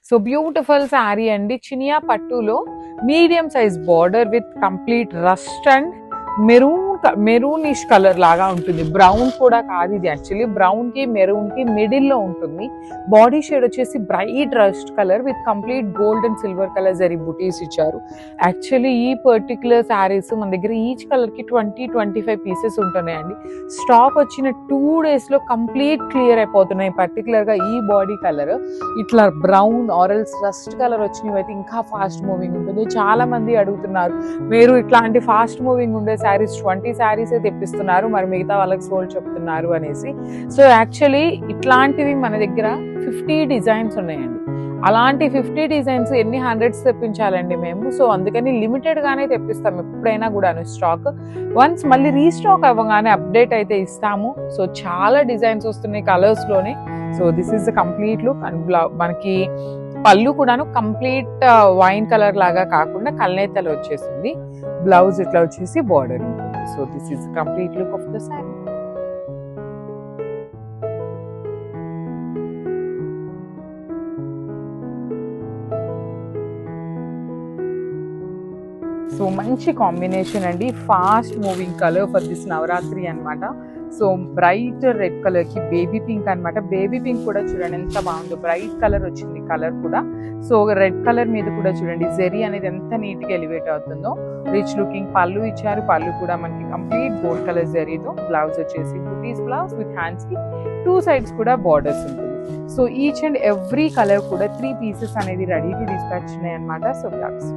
So beautiful sari అండి, చినియా పట్టులో medium size border with complete rust and maroonish colour లాగా ఉంటుంది. బ్రౌన్ కూడా కాదు ఇది, యాక్చువల్లీ బ్రౌన్ కి మెరూన్ కి మిడిల్ లో ఉంటుంది. బాడీ షేడ్ వచ్చేసి bright rust colour with complete gold and silver colour zari బుటీస్ ఇచ్చారు. యాక్చువల్లీ ఈ పర్టికులర్ శారీస్ మన దగ్గర ఈచ్ కలర్ కి 20-25 పీసెస్ ఉంటున్నాయండి. స్టాక్ వచ్చిన 2 days లో కంప్లీట్ క్లియర్ అయిపోతున్నాయి. పర్టికులర్ గా ఈ బాడీ కలర్ ఇట్లా బ్రౌన్ ఆరల్స్ రస్ట్ కలర్ వచ్చినవి అయితే ఇంకా ఫాస్ట్ మూవింగ్ ఉంటుంది. చాలా మంది అడుగుతున్నారు, మీరు ఇట్లాంటి ఫాస్ట్ మూవింగ్ ఉండే శారీస్ 20 శారీస్ తెప్పిస్తున్నారు, మరి మిగతా వాళ్ళకి సోల్డ్ చెప్తున్నారు అనేసి. సో యాక్చువల్లీ ఇట్లాంటివి మన దగ్గర 50 డిజైన్స్ ఉన్నాయండి. అలాంటి 50 డిజైన్స్ ఎన్ని హండ్రెడ్స్ తెప్పించాలండి మేము. సో అందుకని లిమిటెడ్ గానే తెప్పిస్తాం ఎప్పుడైనా కూడా స్టాక్. వన్స్ మళ్ళీ రీస్టాక్ అవ్వగానే అప్డేట్ అయితే ఇస్తాము. సో చాలా డిజైన్స్ వస్తున్నాయి కలర్స్ లోనే. So this is the complete look. And మనకి పళ్ళు కూడాను కంప్లీట్ వైన్ కలర్ లాగా కాకుండా కల్నేతలు వచ్చేసింది. బ్లౌజ్ ఇట్లా వచ్చేసి బార్డర్ ఉంటుంది. So this is complete look of the sari. So మంచి కాంబినేషన్ అండి, fast moving colour for this Navratri అన్నమాట. సో బ్రైట్ రెడ్ కలర్ కి బేబీ పింక్ అన్నమాట. బేబీ పింక్ కూడా చూడండి ఎంత బాగుందో, బ్రైట్ కలర్ వచ్చింది కలర్ కూడా. సో రెడ్ కలర్ మీద కూడా చూడండి జెరీ అనేది ఎంత నీట్ గా ఎలివేట్ అవుతుందో. రిచ్ లుకింగ్ పళ్ళు ఇచ్చారు. పళ్ళు కూడా మనకి కంప్లీట్ గోల్డ్ కలర్ జరీతో. బ్లౌజ్ వచ్చేసి బుటీస్ బ్లౌజ్ విత్ హ్యాండ్స్ కి 2 sides కూడా బార్డర్స్ ఉంటుంది. So each and every colour కూడా 3 pieces అనేది రెడీ టు డిస్పాచ్ ఉన్నాయి అన్నమాట. సో బ్లౌజ్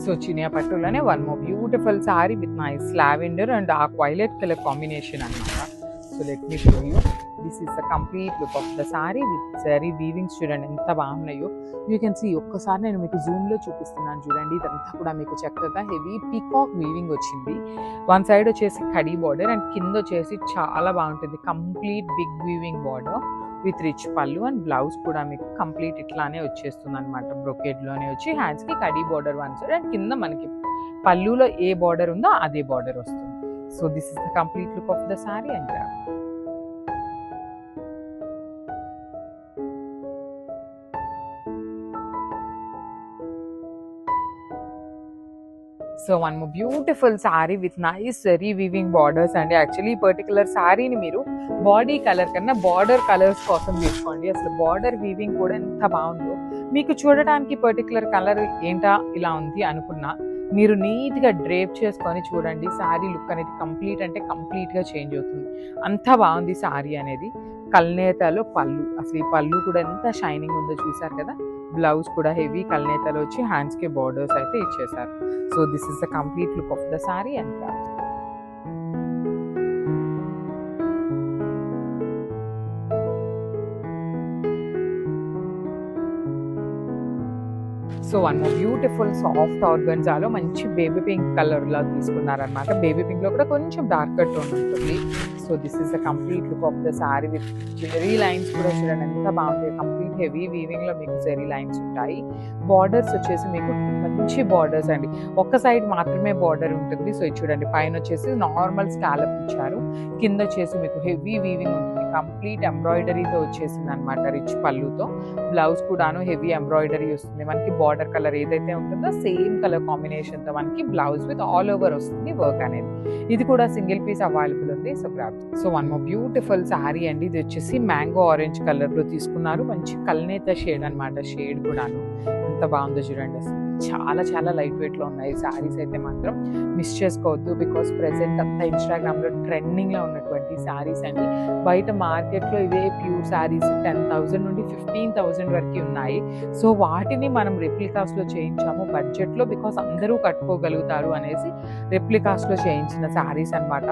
సో చినియా పట్టులోనే one more beautiful sari with nice lavender and uh violet colour combination అన్నమాట. So let me show you, this is the complete look of the sari with sari weavings. చూడండి ఎంత బాగున్నాయో. You can see, ఒక్కసారి నేను మీకు జూమ్లో చూపిస్తున్నాను చూడండి. ఇదంతా కూడా మీకు చక్కగా హెవీ పీకాక్ వీవింగ్ వచ్చింది. వన్ సైడ్ వచ్చేసి కడీ బార్డర్ అండ్ కింద వచ్చేసి చాలా బాగుంటుంది complete big weaving border with rich పళ్ళు. అండ్ బ్లౌజ్ కూడా మీకు కంప్లీట్ ఇట్లానే వచ్చేస్తుంది అనమాట. బ్రొకెట్లోనే వచ్చి హ్యాండ్స్కి కడీ బార్డర్ వన్ సైడ్ అండ్ కింద మనకి పళ్ళులో ఏ బార్డర్ ఉందో అదే బార్డర్ వస్తుంది. So this is the complete look of the sari. And so one more beautiful sari with nice zari weaving borders అండి. యాక్చువల్లీ ఈ పర్టికులర్ శారీని మీరు బాడీ కలర్ కన్నా బార్డర్ కలర్స్ కోసం తీసుకోండి. అసలు బార్డర్ వీవింగ్ కూడా ఎంత బాగుందో. మీకు చూడటానికి పర్టికులర్ కలర్ ఏంటా ఇలా ఉంది అనుకున్నా, మీరు నీట్గా డ్రేప్ చేసుకొని చూడండి, శారీ లుక్ అనేది కంప్లీట్ అంటే కంప్లీట్గా చేంజ్ అవుతుంది. అంత బాగుంది శారీ అనేది. కల్నేతలో పళ్ళు, అసలు ఈ పళ్ళు కూడా ఎంత షైనింగ్ ఉందో చూసారు కదా. బ్లౌజ్ కూడా హెవీ కల్నేతలో వచ్చి హ్యాండ్స్కి బార్డర్స్ అయితే ఇచ్చేసారు. So this is the complete look of the sari. And so one beautiful soft ఆర్గన్జాలో మంచి బేబీ పింక్ కలర్ లా తీసుకున్నారనమాట. బేబీ పింక్ లో కూడా కొంచెం డార్కర్ టోన్ ఉంటుంది. So this is the complete look of the sari with zari lines కూడా చూడండి ఎంత బాగుంటాయి. కంప్లీట్ హెవీ వీవింగ్ లో మీకు జెరీ లైన్స్ ఉంటాయి. బార్డర్స్ వచ్చేసి మీకు మంచి బార్డర్స్ అండి, ఒక్క సైడ్ మాత్రమే బార్డర్ ఉంటుంది. సో ఇది చూడండి, పైన వచ్చేసి నార్మల్ స్కాలప్ ఇచ్చారు, కింద వచ్చేసి మీకు హెవీ వీవింగ్ ఉంటుంది. కంప్లీట్ ఎంబ్రాయిడరీతో వచ్చేసింది అనమాట రిచ్ పళ్ళుతో. బ్లౌజ్ కూడాను హెవీ ఎంబ్రాయిడరీ వస్తుంది. మనకి బార్డర్ కలర్ ఏదైతే ఉంటుందో సేమ్ కలర్ కాంబినేషన్ తో మనకి బ్లౌజ్ విత్ ఆల్ ఓవర్ వస్తుంది వర్క్ అనేది. ఇది కూడా సింగిల్ పీస్ అవైలబుల్ ఉంది. So grab. So one more beautiful sari అండి. ఇది వచ్చేసి మ్యాంగో ఆరెంజ్ కలర్ లో తీసుకున్నారు. మంచి కల్నేత షేడ్ అనమాట. షేడ్ కూడాను ఎంత బాగుందో చూడండి. అసలు చాలా చాలా లైట్ వెయిట్ లో ఉన్నాయి శారీస్ అయితే మాత్రం మిస్ చేసుకోవద్దు. బికాస్ ప్రెసెంట్ అంతా ఇన్స్టాగ్రామ్ లో ట్రెండింగ్ లో ఉన్నటువంటి శారీస్ అండి. బయట మార్కెట్ లో ఇవే ప్యూర్ శారీస్ 10,000 నుండి 15,000 వరకు ఉన్నాయి. సో వాటిని మనం రెప్లికాస్ లో చేయించాము బడ్జెట్ లో, బికాస్ అందరూ కట్టుకోగలుగుతారు అనేసి రెప్లికాస్ లో చేయించిన శారీస్ అనమాట.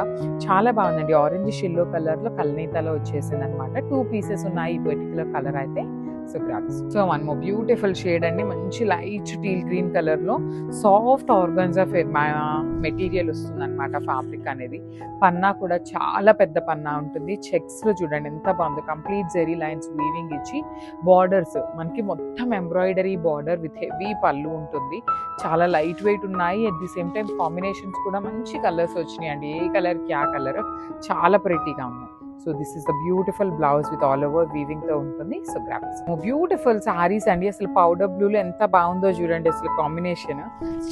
చాలా బాగుందండి. ఆరెంజ్ షెల్లో కలర్ లో కల్నేతలో వచ్చేసింది అనమాట. 2 pieces ఉన్నాయి ఈ పర్టికులర్ కలర్ అయితే. So grabs. So one more beautiful shade అండి, మంచి లైట్ టీల్ గ్రీన్ కలర్ లో సాఫ్ట్ ఆర్గన్జా మెటీరియల్ వస్తుంది అనమాట. ఫ్యాబ్రిక్ అనేది పన్నా కూడా చాలా పెద్ద పన్నా ఉంటుంది. చెక్స్ లో చూడండి ఎంత బాగుంది, కంప్లీట్ జెరీ లైన్స్ వీవింగ్ ఇచ్చి బార్డర్స్ మనకి మొత్తం ఎంబ్రాయిడరీ బార్డర్ విత్ హెవీ పళ్ళు ఉంటుంది. చాలా లైట్ వెయిట్ ఉన్నాయి. At the same time combinations కూడా మంచి కలర్స్ వచ్చినాయి అండి. ఏ కలర్ కి ఆ కలర్ చాలా ప్రెటీగా ఉన్నాయి. So this is the beautiful blouse with all over weaving తో ఉంటుంది. So grabs. బ్యూటిఫుల్ సారీస్ అండి, అసలు పౌడర్ బ్లూ లో ఎంత బాగుందో చూడండి. అసలు కాంబినేషన్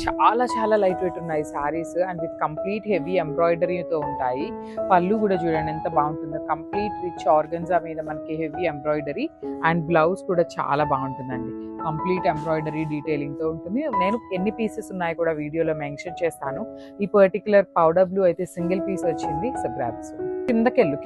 చాలా చాలా లైట్ వెయిట్ ఉన్నాయి saris and with complete heavy ఎంబ్రాయిడరీతో ఉంటాయి. పళ్ళు కూడా చూడండి ఎంత బాగుంటుందో, కంప్లీట్ రిచ్ ఆర్గన్జా మీద మనకి హెవీ ఎంబ్రాయిడరీ అండ్ బ్లౌజ్ కూడా చాలా బాగుంటుందండి. కంప్లీట్ ఎంబ్రాయిడరీ డీటెయిలింగ్ తో ఉంటుంది. నేను ఎన్ని పీసెస్ ఉన్నాయో కూడా వీడియోలో మెన్షన్ చేస్తాను. ఈ పర్టికులర్ పౌడర్ బ్లూ అయితే సింగిల్ పీస్ వచ్చింది. So grabs. కిందకెళ్ళు.